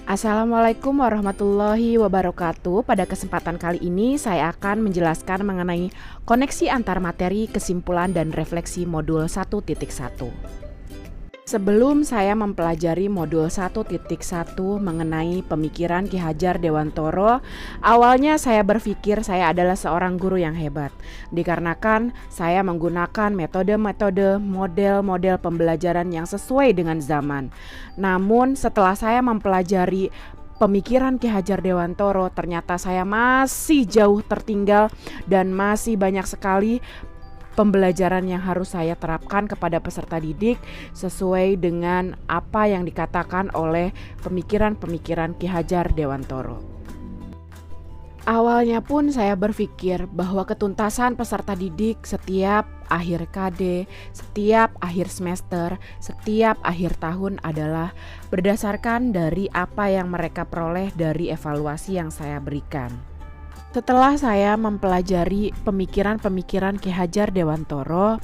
Assalamualaikum warahmatullahi wabarakatuh. Pada kesempatan kali ini saya akan menjelaskan mengenai koneksi antar materi, kesimpulan, dan refleksi modul 1.1. Sebelum saya mempelajari modul 1.1 mengenai pemikiran Ki Hajar Dewantoro, awalnya saya berpikir saya adalah seorang guru yang hebat, dikarenakan saya menggunakan metode-metode, model-model pembelajaran yang sesuai dengan zaman. Namun setelah saya mempelajari pemikiran Ki Hajar Dewantoro, ternyata saya masih jauh tertinggal dan masih banyak sekali pembelajaran yang harus saya terapkan kepada peserta didik sesuai dengan apa yang dikatakan oleh pemikiran-pemikiran Ki Hajar Dewantoro. Awalnya pun saya berpikir bahwa ketuntasan peserta didik setiap akhir KD, setiap akhir semester, setiap akhir tahun adalah berdasarkan dari apa yang mereka peroleh dari evaluasi yang saya berikan. Setelah saya mempelajari pemikiran-pemikiran Ki Hajar Dewantoro,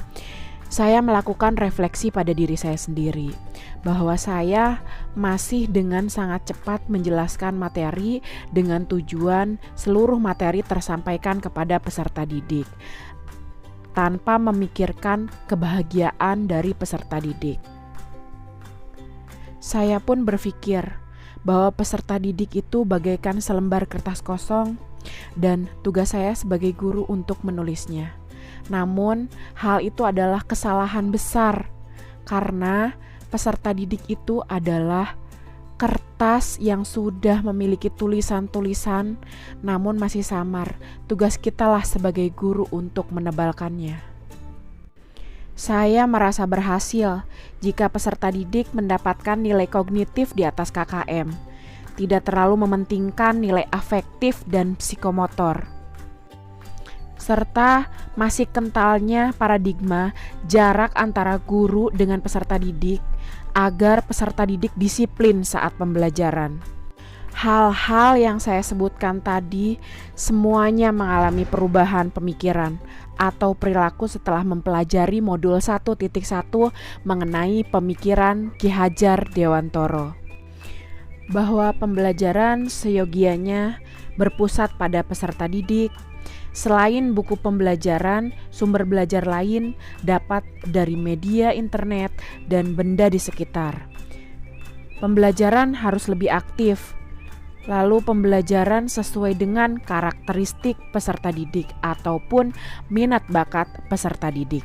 saya melakukan refleksi pada diri saya sendiri, bahwa saya masih dengan sangat cepat menjelaskan materi dengan tujuan seluruh materi tersampaikan kepada peserta didik, tanpa memikirkan kebahagiaan dari peserta didik. Saya pun berpikir bahwa peserta didik itu bagaikan selembar kertas kosong, dan tugas saya sebagai guru untuk menulisnya. Namun, hal itu adalah kesalahan besar karena peserta didik itu adalah kertas yang sudah memiliki tulisan-tulisan namun masih samar. Tugas kitalah sebagai guru untuk menebalkannya. Saya merasa berhasil jika peserta didik mendapatkan nilai kognitif di atas KKM. Tidak terlalu mementingkan nilai afektif dan psikomotor, serta masih kentalnya paradigma jarak antara guru dengan peserta didik agar peserta didik disiplin saat pembelajaran. Hal-hal yang saya sebutkan tadi semuanya mengalami perubahan pemikiran atau perilaku setelah mempelajari modul 1.1 mengenai pemikiran Ki Hajar Dewantoro, bahwa pembelajaran seyogianya berpusat pada peserta didik. Selain buku pembelajaran, sumber belajar lain dapat dari media internet dan benda di sekitar. Pembelajaran harus lebih aktif, lalu pembelajaran sesuai dengan karakteristik peserta didik ataupun minat bakat peserta didik.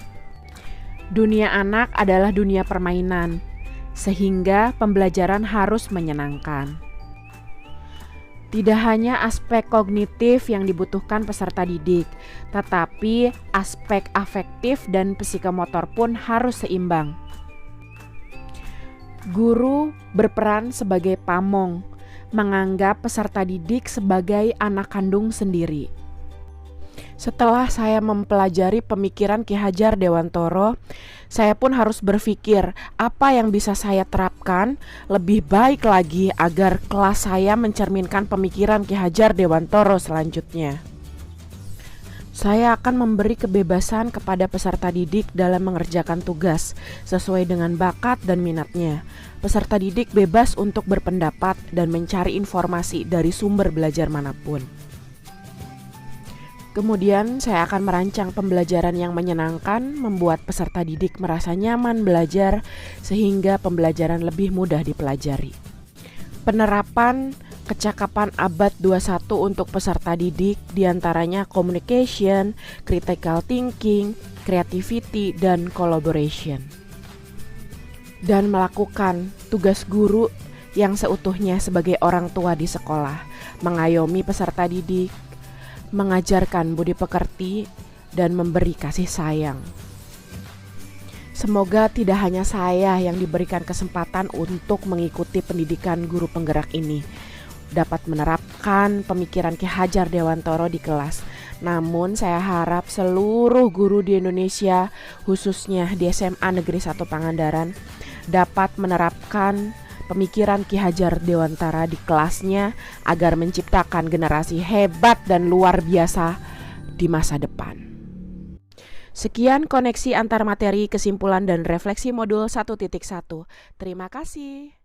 Dunia anak adalah dunia permainan, sehingga pembelajaran harus menyenangkan. Tidak hanya aspek kognitif yang dibutuhkan peserta didik, tetapi aspek afektif dan psikomotor pun harus seimbang. Guru berperan sebagai pamong, menganggap peserta didik sebagai anak kandung sendiri. Setelah saya mempelajari pemikiran Ki Hajar Dewantoro, saya pun harus berpikir apa yang bisa saya terapkan lebih baik lagi agar kelas saya mencerminkan pemikiran Ki Hajar Dewantoro selanjutnya. Saya akan memberi kebebasan kepada peserta didik dalam mengerjakan tugas sesuai dengan bakat dan minatnya. Peserta didik bebas untuk berpendapat dan mencari informasi dari sumber belajar manapun. Kemudian saya akan merancang pembelajaran yang menyenangkan, membuat peserta didik merasa nyaman belajar sehingga pembelajaran lebih mudah dipelajari. Penerapan kecakapan abad 21 untuk peserta didik diantaranya communication, critical thinking, creativity, dan collaboration. Dan melakukan tugas guru yang seutuhnya sebagai orang tua di sekolah, mengayomi peserta didik, mengajarkan budi pekerti, dan memberi kasih sayang. Semoga tidak hanya saya yang diberikan kesempatan untuk mengikuti pendidikan guru penggerak ini, dapat menerapkan pemikiran Ki Hajar Dewantoro di kelas. Namun saya harap seluruh guru di Indonesia, khususnya di SMA Negeri 1 Pangandaran, dapat menerapkan pemikiran Ki Hajar Dewantara di kelasnya agar menciptakan generasi hebat dan luar biasa di masa depan. Sekian koneksi antar materi, kesimpulan, dan refleksi modul 1.1. Terima kasih.